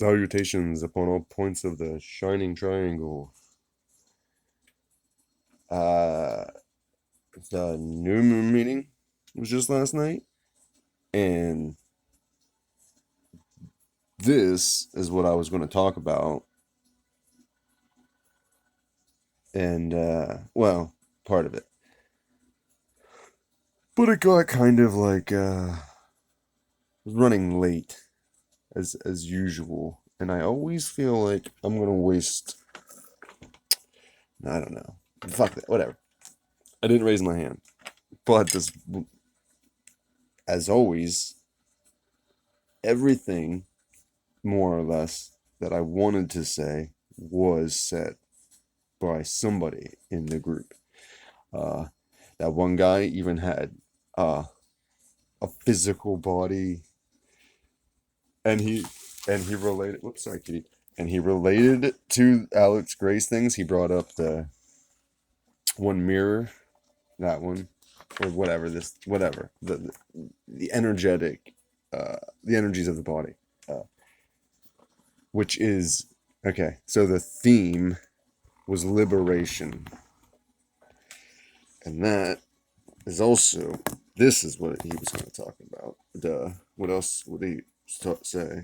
Salutations upon all points of the shining triangle. Uh, the new moon meeting was just last night, and this is what I was going to talk about. And, well, part of it. But it got kind of like, running late as usual. And I always feel like I'm going to waste, I don't know. Fuck that, whatever. I didn't raise my hand. But this, as always, everything more or less that I wanted to say was said by somebody in the group. Uh, that one guy even had uh, a physical body, and he related. Whoops, sorry, kitty. And he related it to Alex Gray's things. He brought up the one mirror, that one, or whatever the energetic, the energies of the body, which is okay. So the theme was liberation. And that is also, this is what he was going to talk about. What else would he say?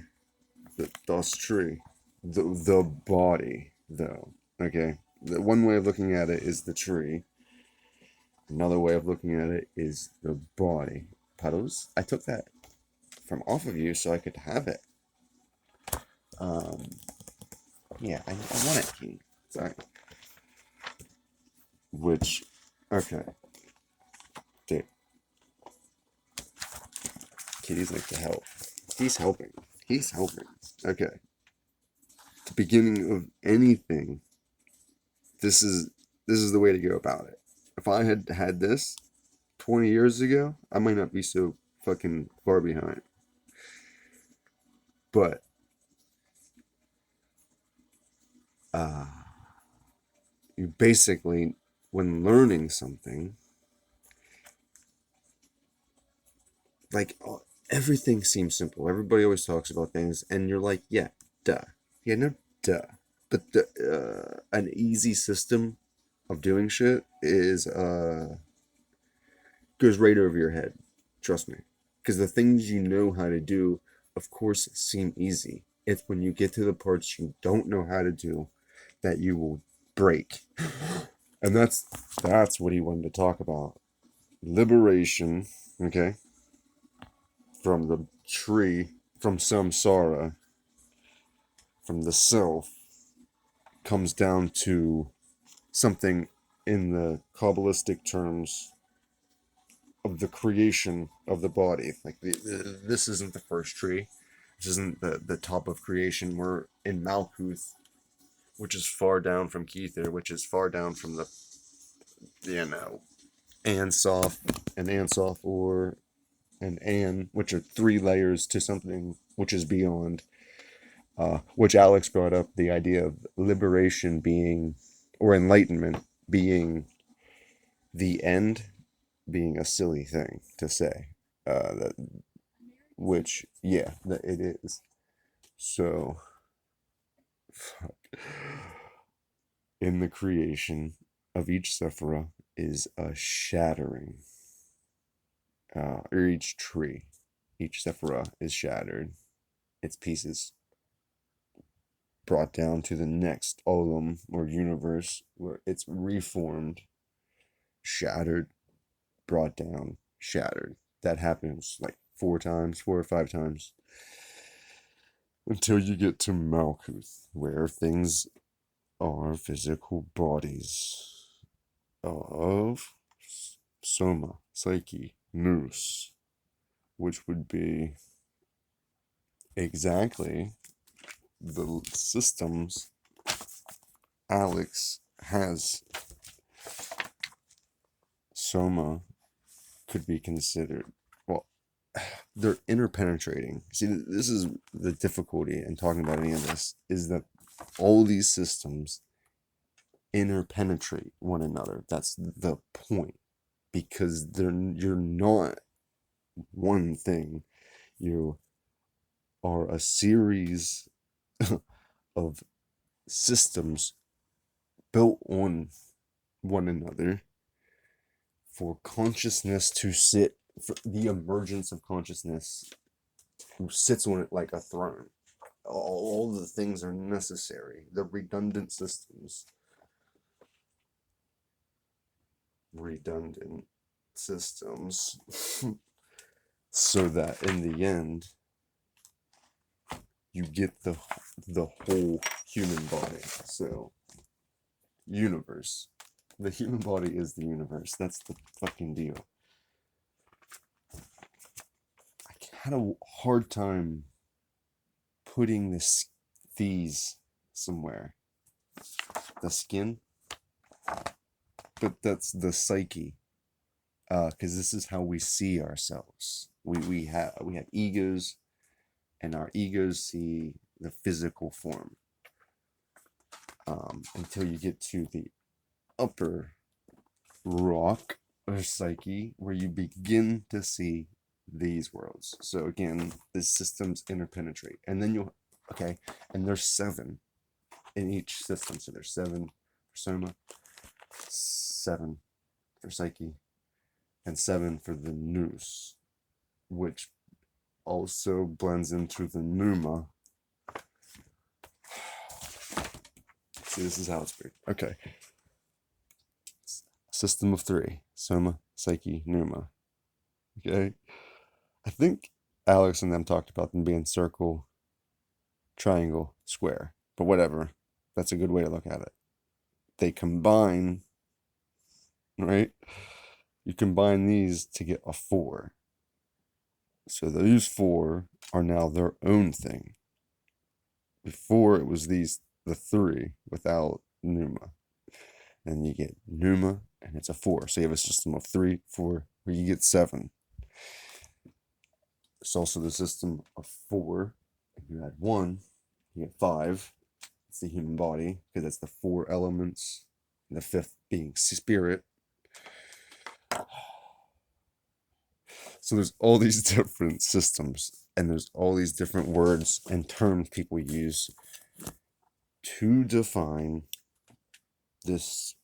Das tree. The body, though. Okay? The one way of looking at it is the tree. Another way of looking at it is the body. Puddles? I took that from off of you so I could have it. Yeah, I want it, King. Sorry. Which, okay. Dude. Kitty's like to help. He's helping. He's helping. Okay. The beginning of anything, this is the way to go about it. If I had had this 20 years ago, I might not be so fucking far behind. But you basically, when learning something, like everything seems simple. Everybody always talks about things, and you're like, yeah, duh. Yeah, no, duh. But an easy system of doing shit is goes right over your head. Trust me. Because the things you know how to do, of course, seem easy. It's when you get to the parts you don't know how to do that you will break. And that's what he wanted to talk about. Liberation, okay? From the tree, from samsara, from the self, comes down to something in the Kabbalistic terms of the creation of the body. Like this isn't the first tree. This isn't the top of creation. We're in Malkuth, which is far down from Kether, which is far down from the Ansoff and Ansoff or and An, which are three layers to something which is beyond. Which Alex brought up the idea of liberation being, or enlightenment being the end, being a silly thing to say. That which yeah, that it is. So in the creation of each Sephira is a shattering, or each tree, each Sephira is shattered, its pieces brought down to the next Olam or universe where it's reformed, shattered, brought down, shattered. That happens like 4 or 5 times until you get to Malkuth, where things are physical bodies of Soma, Psyche, Nous, which would be exactly the systems Alex has. Soma could be considered, well, they're interpenetrating. See, this is the difficulty in talking about any of this, is that all these systems interpenetrate one another. That's the point, because you're not one thing. You are a series of systems built on one another for consciousness to sit, for the emergence of consciousness who sits on it like a throne. All the things are necessary. The redundant systems. So that in the end you get the whole human body. So universe. The human body is the universe. That's the fucking deal. I had a hard time putting these somewhere. The skin, but that's the psyche. Because this is how we see ourselves. We have egos, and our egos see the physical form. Until you get to the upper rock or psyche, where you begin to see these worlds. So again, the systems interpenetrate, and then and there's 7 in each system. So there's 7 for Soma, 7 for Psyche, and 7 for the Nous, which also blends into the Pneuma. See, this is how it's big. Okay. System of 3. Soma, Psyche, Pneuma. Okay. I think Alex and them talked about them being circle, triangle, square. But whatever. That's a good way to look at it. They combine, right? You combine these to get a 4. So those 4 are now their own thing. Before it was the 3 without Pneuma. And you get Pneuma, and it's a 4. So you have a system of 3, 4, where you get 7. It's also the system of 4. If you add 1, you get 5. It's the human body, because that's the 4 elements. And the 5th being spirit. So there's all these different systems, and there's all these different words and terms people use to define this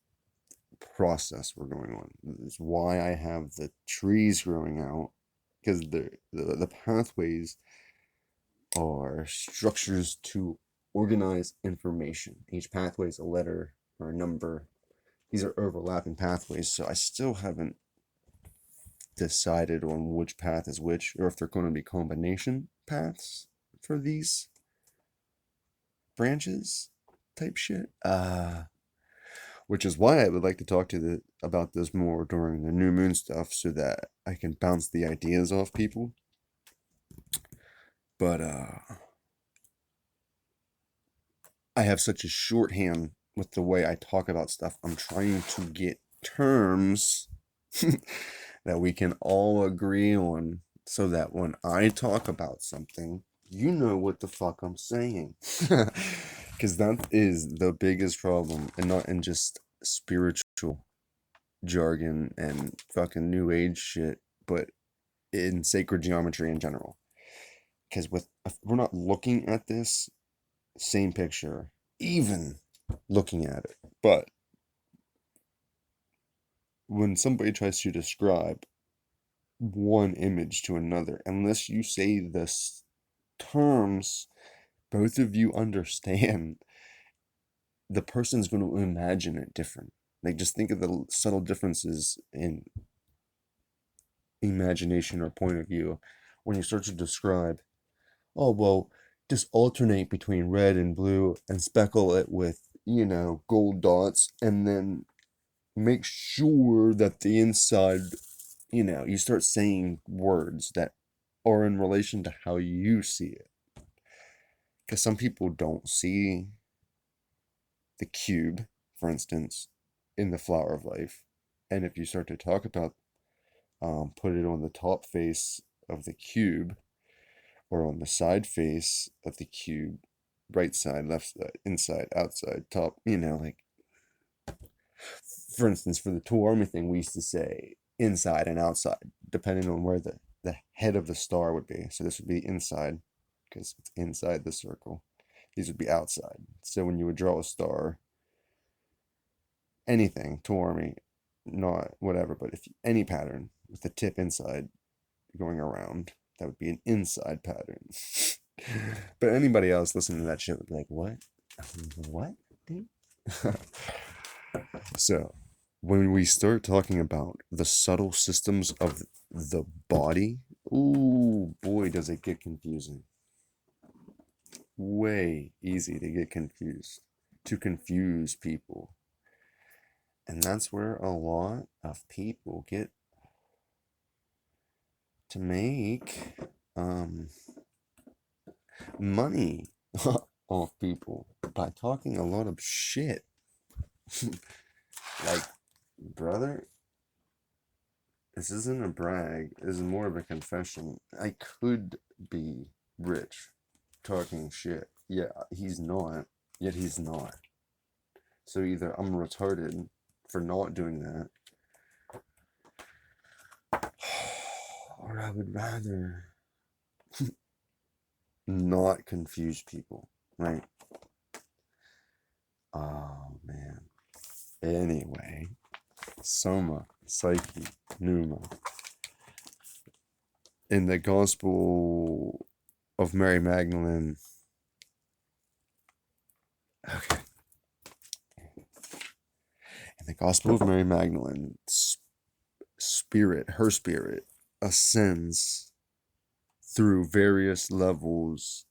process we're going on. It's why I have the trees growing out, because the pathways are structures to organize information. Each pathway is a letter or a number. These are overlapping pathways, so I still haven't decided on which path is which, or if they're going to be combination paths for these branches type shit. Which is why I would like to talk to about this more during the new moon stuff, so that I can bounce the ideas off people. But I have such a shorthand with the way I talk about stuff. I'm trying to get terms that we can all agree on, so that when I talk about something, you know what the fuck I'm saying. Because that is the biggest problem, and not in just spiritual jargon and fucking new age shit, but in sacred geometry in general. Because if we're not looking at this same picture, even looking at it, but when somebody tries to describe one image to another, unless you say the terms both of you understand, the person's going to imagine it different. Like, just think of the subtle differences in imagination or point of view when you start to describe, oh, well, just alternate between red and blue and speckle it with, gold dots, and then make sure that the inside, you start saying words that are in relation to how you see it. Because some people don't see the cube, for instance, in the flower of life. And if you start to talk about, put it on the top face of the cube, or on the side face of the cube, right side, left side, inside, outside, top, like, for instance, for the two army thing, we used to say inside and outside, depending on where the head of the star would be. So this would be inside, because it's inside the circle. These would be outside. So when you would draw a star, anything toward me, not whatever, but if any pattern with the tip inside going around, that would be an inside pattern. But anybody else listening to that shit would be like, what? What? Dude? So when we start talking about the subtle systems of the body, ooh, boy, does it get confusing. Way easy to get confused, to confuse people. And that's where a lot of people get to make money off people by talking a lot of shit. Like, brother, this isn't a brag. This is more of a confession. I could be rich talking shit. Yeah, he's not. Yet he's not. So either I'm retarded for not doing that, or I would rather not confuse people, right? Oh, man. Anyway, Soma, Psyche, Pneuma. In the Gospel of Mary Magdalene, okay. In the Gospel of Mary Magdalene, her spirit ascends through various levels,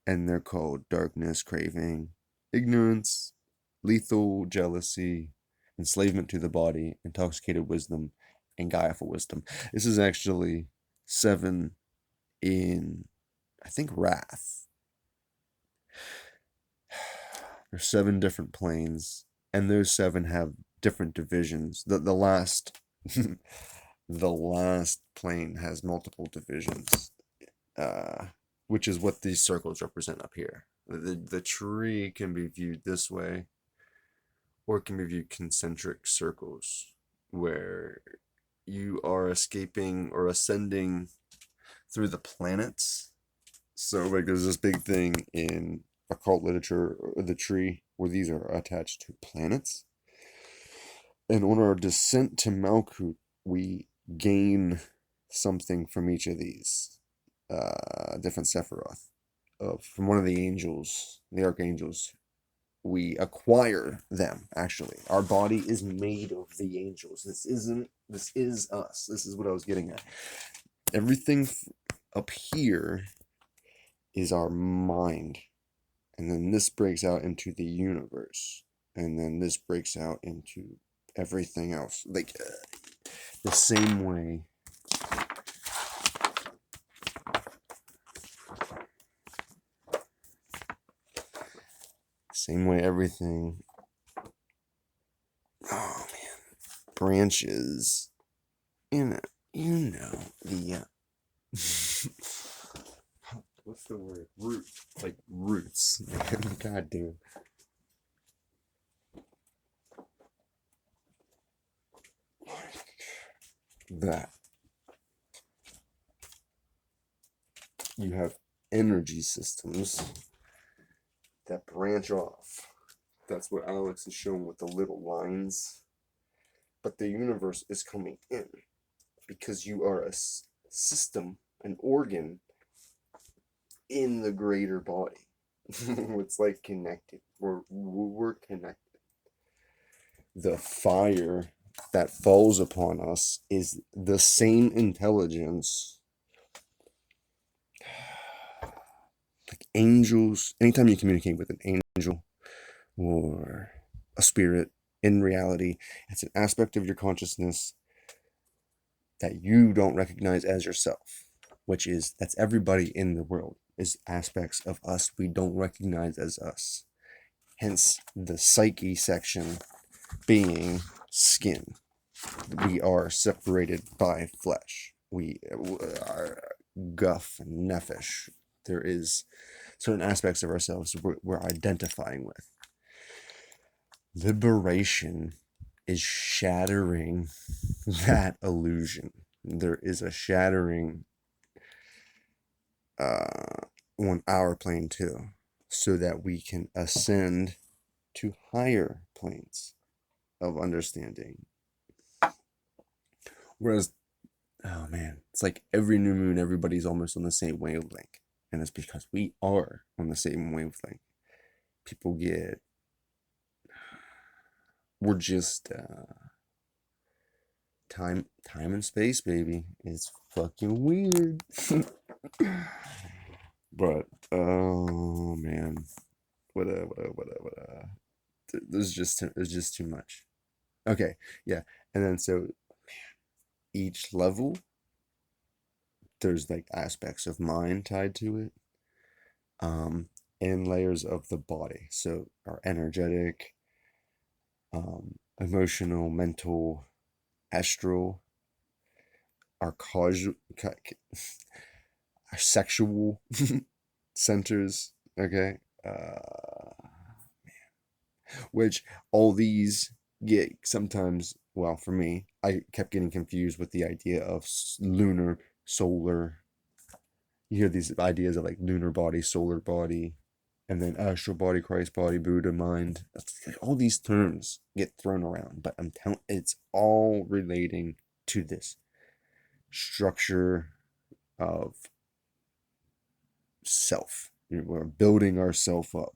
and they're called darkness, craving, ignorance, lethal jealousy, enslavement to the body, intoxicated wisdom, and guileful wisdom. This is actually 7 in, I think, wrath. There's 7 different planes, and those 7 have different divisions. The last the last plane has multiple divisions, which is what these circles represent up here. The tree can be viewed this way, or it can be viewed concentric circles, where you are escaping or ascending through the planets. So like there's this big thing in occult literature, the tree, where these are attached to planets. And on our descent to Malkuth, we gain something from each of these different Sephiroth. From one of the angels, the archangels, we acquire them, actually. Our body is made of the angels. This is us. This is what I was getting at. Everything up here is our mind. And then this breaks out into the universe. And then this breaks out into everything else. Like, the same way everything, oh man, branches in it, the what's the word, like roots. God damn. That you have energy systems that branch off. That's what Alex is showing with the little lines. But the universe is coming in because you are a system, an organ in the greater body. It's like connected. We're connected. The fire that falls upon us is the same intelligence. Like angels, anytime you communicate with an angel or a spirit, in reality, it's an aspect of your consciousness that you don't recognize as yourself, that's everybody in the world, is aspects of us we don't recognize as us. Hence the psyche section being skin. We are separated by flesh. We are guff and nephesh. There is certain aspects of ourselves we're identifying with. Liberation is shattering that illusion. There is a shattering on our plane too, so that we can ascend to higher planes of understanding. Whereas, oh man, it's like every new moon, everybody's almost on the same wavelength. And it's because we are on the same wavelength. People get, we're just, time and space, baby. It's fucking weird. But, oh man. What there's just too much. Okay, yeah. And then so each level, there's like aspects of mind tied to it, and layers of the body. So our energetic, emotional, mental, astral, our causal, our sexual centers. Okay, which all these get sometimes. Well, for me, I kept getting confused with the idea of lunar, solar. You hear these ideas of like lunar body, solar body, and then astral body, Christ body, Buddha mind. All these terms get thrown around, but I'm telling, it's all relating to this structure of self. We're building ourselves up.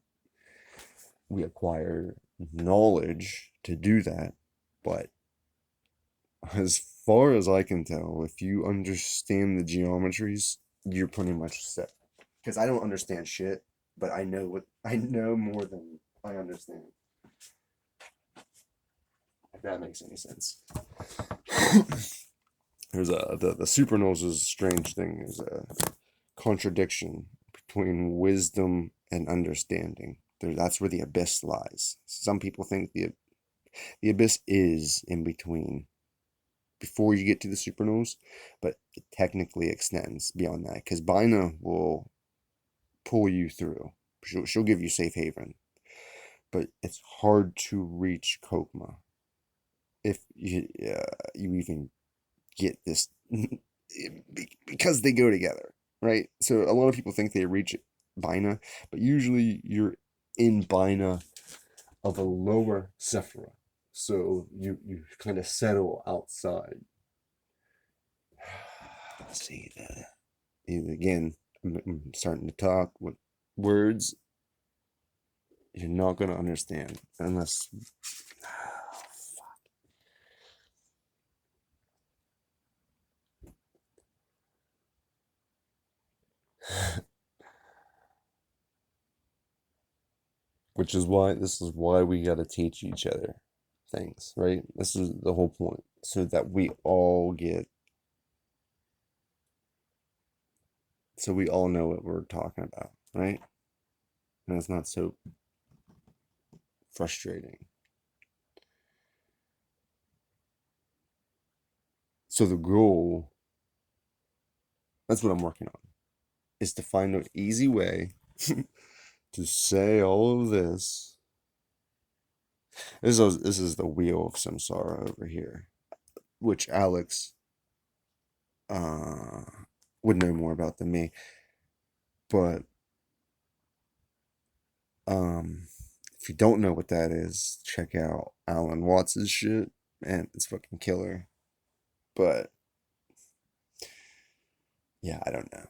We acquire knowledge to do that, but as far as I can tell, if you understand the geometries, you're pretty much set. Because I don't understand shit, but I know more than I understand. If that makes any sense. There's the supernova's strange thing. There's a contradiction between wisdom and understanding. That's where the abyss lies. Some people think the abyss is in between, before you get to the supernovas, but it technically extends beyond that, because Bina will pull you through. She'll give you safe haven, but it's hard to reach Kokma if you even get this, because they go together, right? So a lot of people think they reach Bina, but usually you're in Bina of a lower Sephira. So you kind of settle outside. See that again. I'm starting to talk with words you're not gonna understand unless. Which is why we gotta teach each other things, right? This is the whole point, so that we all know what we're talking about, right? And it's not so frustrating. So the goal, that's what I'm working on, is to find an easy way to say all of this. This is the wheel of samsara over here, which Alex would know more about than me. But if you don't know what that is, check out Alan Watts's shit, and it's fucking killer. But yeah, I don't know.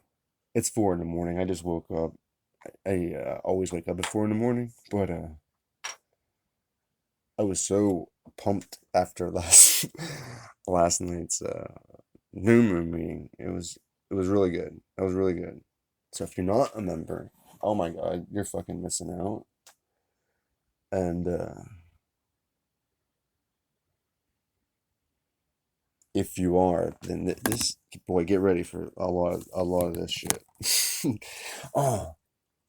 It's 4 a.m. I just woke up. I always wake up at 4 a.m, but I was so pumped after last night's new moon meeting. It was really good. That was really good. So if you're not a member, oh my god, you're fucking missing out. And if you are, then this boy, get ready for a lot of this shit. Oh,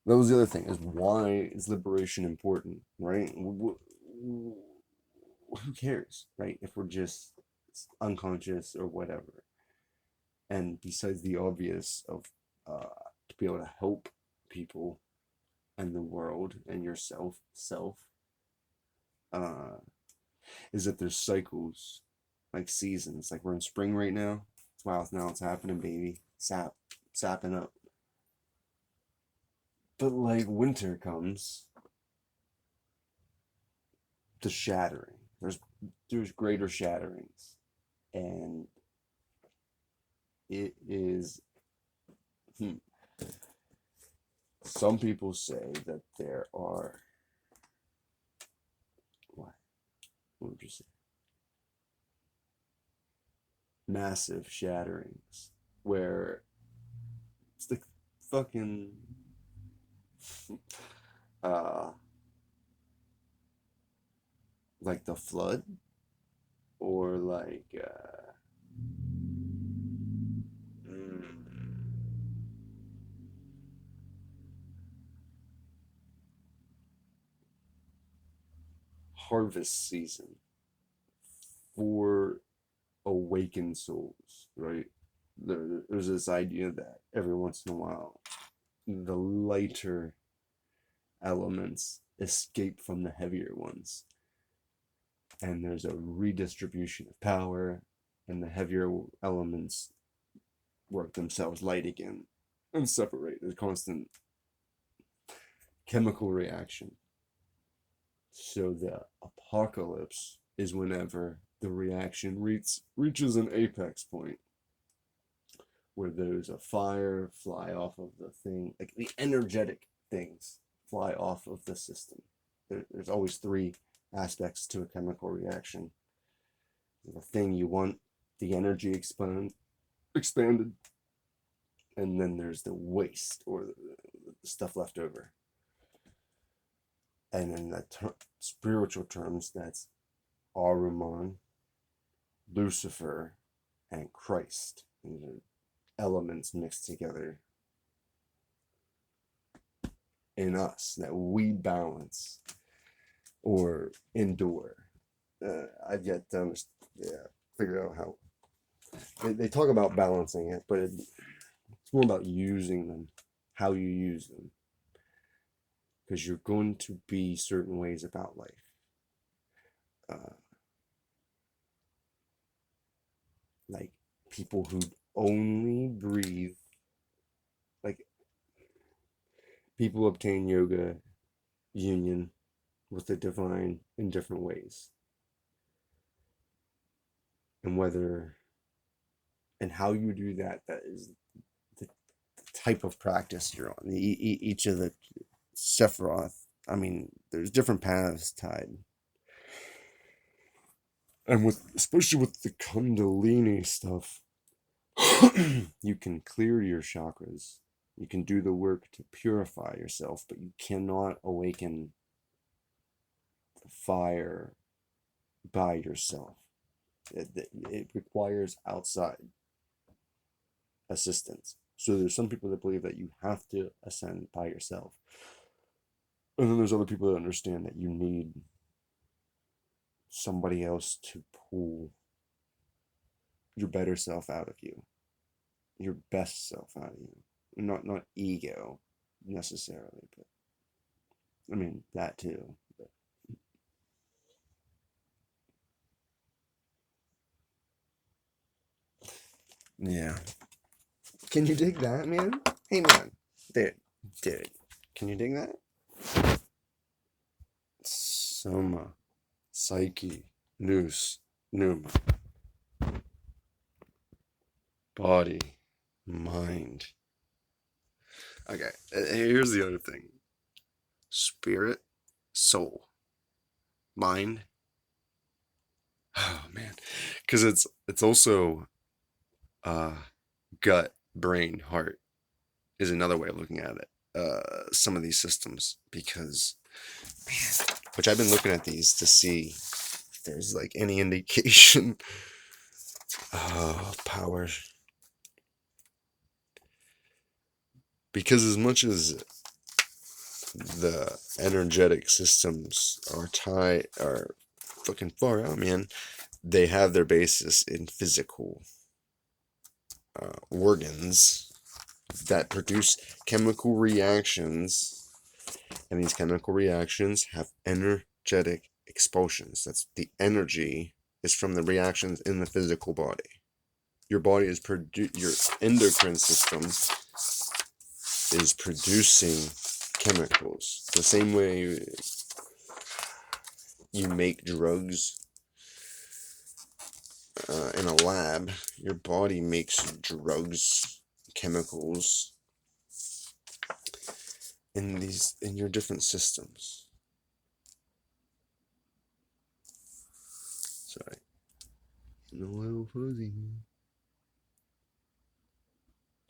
that was the other thing, is why is liberation important, right? Who cares, right? If we're just unconscious or whatever. And besides the obvious of to be able to help people and the world and yourself, is that there's cycles, like seasons. Like we're in spring right now. Wow, now it's happening, baby. Sapping up. But like winter comes, the shattering. There's greater shatterings, and it is. Some people say that there are. What? What would you say? Massive shatterings where it's like fucking uh like the flood, or like harvest season for awakened souls, right? There's this idea that every once in a while the lighter elements escape from the heavier ones, and there's a redistribution of power, and the heavier elements work themselves light again and separate. There's a constant chemical reaction. So the apocalypse is whenever the reaction reaches an apex point where there's a fire fly off of the thing, like the energetic things fly off of the system. There's always three aspects to a chemical reaction. The thing you want, the energy expanded, and then there's the waste, or the stuff left over. And in the spiritual terms, that's Ahriman, Lucifer, and Christ. And the elements mixed together in us that we balance or endure. I've yet to figure out how. They talk about balancing it, but it's more about using them, how you use them. Because you're going to be certain ways about life. Like people who only breathe, like people obtain yoga union with the divine in different ways. And whether and how you do that is the type of practice you're on. Each of the Sephiroth, I mean, there's different paths tied. And especially with the Kundalini stuff, you can clear your chakras. You can do the work to purify yourself, but you cannot awaken the fire by yourself. It requires outside assistance. So there's some people that believe that you have to ascend by yourself. And then there's other people that understand that you need somebody else to pull your better self out of you, your best self out of you. Not ego necessarily, but I mean that too. But. Yeah. Can you dig that, man? Hey, man. Dude. Can you dig that? Soma, Psyche, Nous, Pneuma. Body, mind. Okay, here's the other thing. Spirit, soul, mind. Oh, man. Because it's also gut, brain, heart is another way of looking at it. Some of these systems, because, man, which I've been looking at these to see if there's like any indication of power. Because as much as the energetic systems are fucking far out, man, they have their basis in physical organs that produce chemical reactions, and these chemical reactions have energetic expulsions. That's the energy is from the reactions in the physical body. Your body is your endocrine system is producing chemicals. The same way you make drugs in a lab, your body makes drugs, chemicals in your different systems. Sorry. No little fuzzy.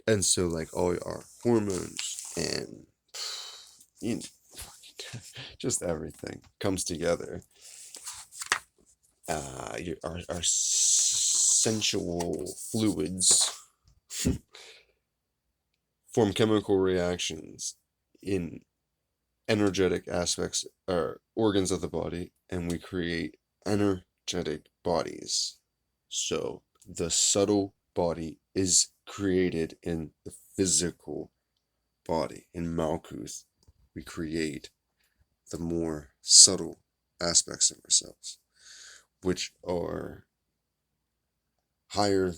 And so, like, all our hormones and just everything comes together. Our sensual fluids form chemical reactions in energetic aspects or organs of the body, and we create energetic bodies. So the subtle body is created in the physical body. In Malkuth, we create the more subtle aspects of ourselves, which are higher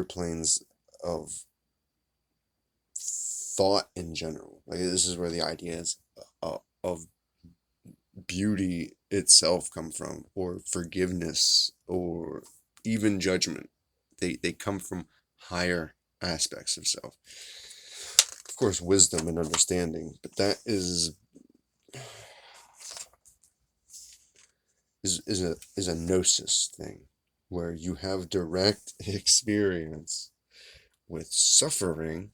planes of thought in general. Like, this is where the ideas of beauty itself come from, or forgiveness, or even judgment. They come from higher aspects of self. Of course, wisdom and understanding, but that is a gnosis thing, where you have direct experience with suffering,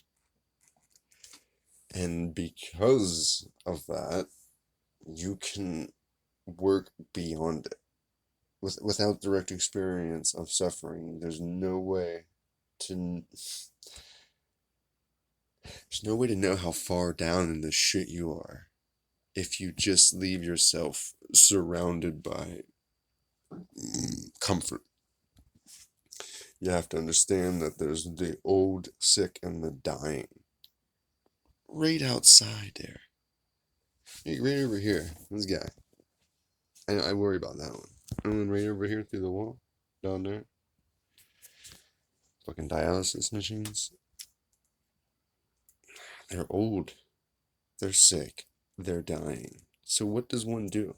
and because of that, you can work beyond it. Without direct experience of suffering, there's no way to know how far down in the shit you are if you just leave yourself surrounded by comfort. You have to understand that there's the old, sick, and the dying right outside there. Right over here, this guy. I worry about that one. And then right over here through the wall, down there. Fucking dialysis machines. They're old. They're sick. They're dying. So what does one do?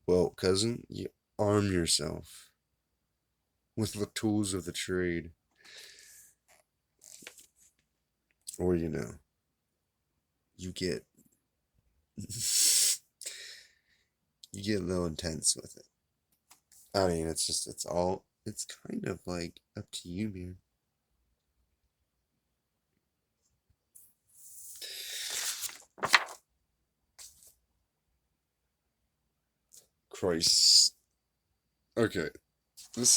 Well, cousin, you arm yourself with the tools of the trade. Or, you get you get a little intense with it. I mean, it's kind of like up to you, man. Christ. Okay, I've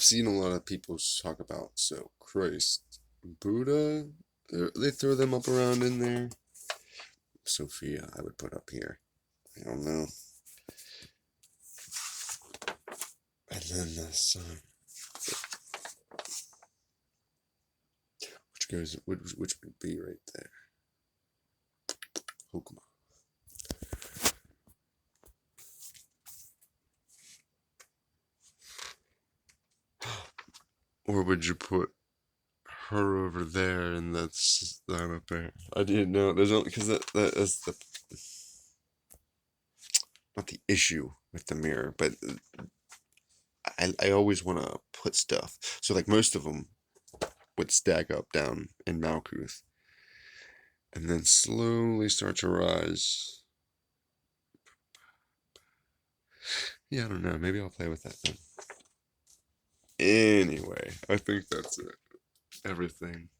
seen a lot of people talk about, so Christ, Buddha, they throw them up around in there. Sophia, I would put up here. I don't know. And then the sun, which would be right there. Hokuma. Or would you put her over there and that's that up there? I didn't know. There's only because that is not the issue with the mirror, but I always want to put stuff. So, like, most of them would stack up down in Malkuth and then slowly start to rise. Yeah, I don't know. Maybe I'll play with that then. Anyway, I think that's it. Everything.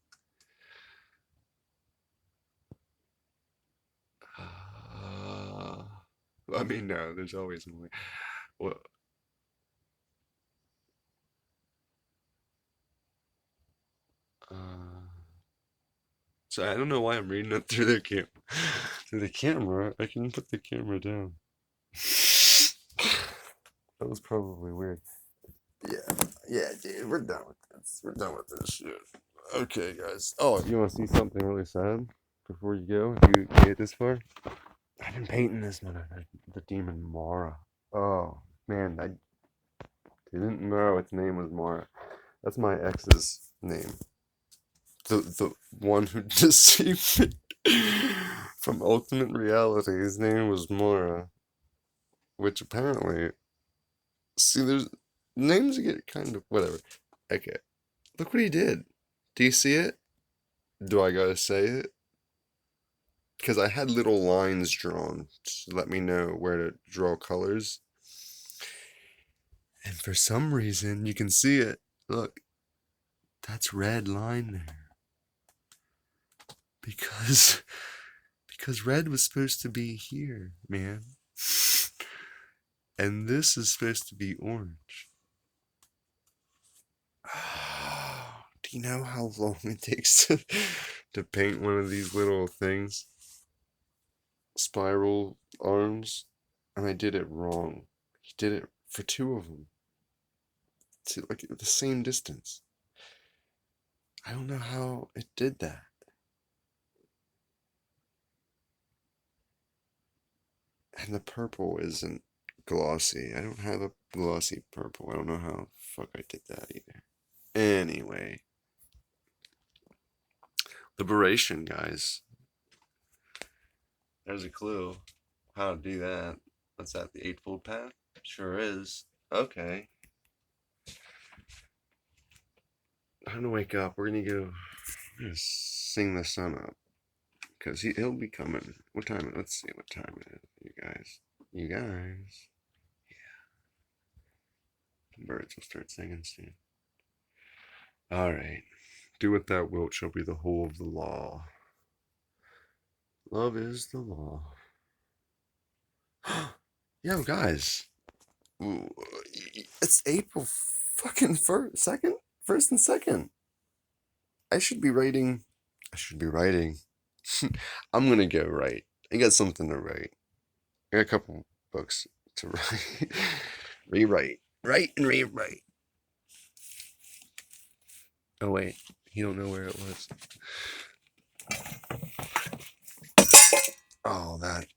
I mean, no, there's always more. Well, so I don't know why I'm reading it through the camera. I can put the camera down. That was probably weird. Yeah, dude, we're done with this. We're done with this shit. Okay, guys. Oh, you want to see something really sad before you go? If you get this far, I've been painting this one, the demon Mara. Oh man, I didn't know its name was Mara. That's my ex's name. The one who deceived me from ultimate reality. His name was Mora, which apparently, see, there's names get kind of whatever. Okay, look what he did. Do you see it? Do I gotta say it? Because I had little lines drawn to let me know where to draw colors. And for some reason, you can see it. Look, that's red line there. Because red was supposed to be here, man. And this is supposed to be orange. Do you know how long it takes to paint one of these little things? Spiral arms? And I did it wrong. He did it for two of them. To like the same distance. I don't know how it did that. And the purple isn't glossy. I don't have a glossy purple. I don't know how the fuck I did that either. Anyway. Liberation, guys. There's a clue how to do that. What's that, the Eightfold Path? Sure is. Okay. Time to wake up. We're gonna sing the sun up. Because he'll be coming. What time? Let's see what time it is, you guys. You guys. Yeah. The birds will start singing soon. Alright. Do what thou wilt shall be the whole of the law. Love is the law. Yo, guys. Ooh, it's April fucking 1st and 2nd. I should be writing. I'm gonna go write. I got something to write. I got a couple books to write. Rewrite. Write and rewrite. Oh wait, you don't know where it was. Oh, that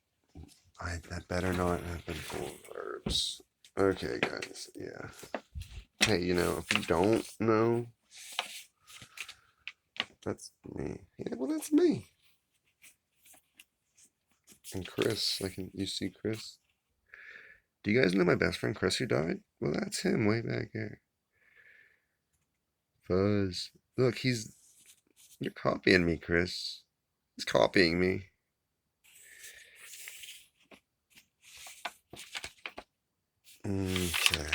better not have been full of verbs. Okay, guys, yeah. Hey, if you don't know, that's me. Yeah, well, that's me. And Chris, you see Chris? Do you guys know my best friend Chris who died? Well, that's him way back there. Fuzz. Look, you're copying me, Chris. He's copying me. Okay.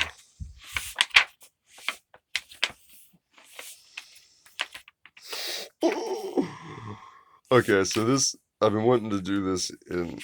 Okay, so I've been wanting to do this in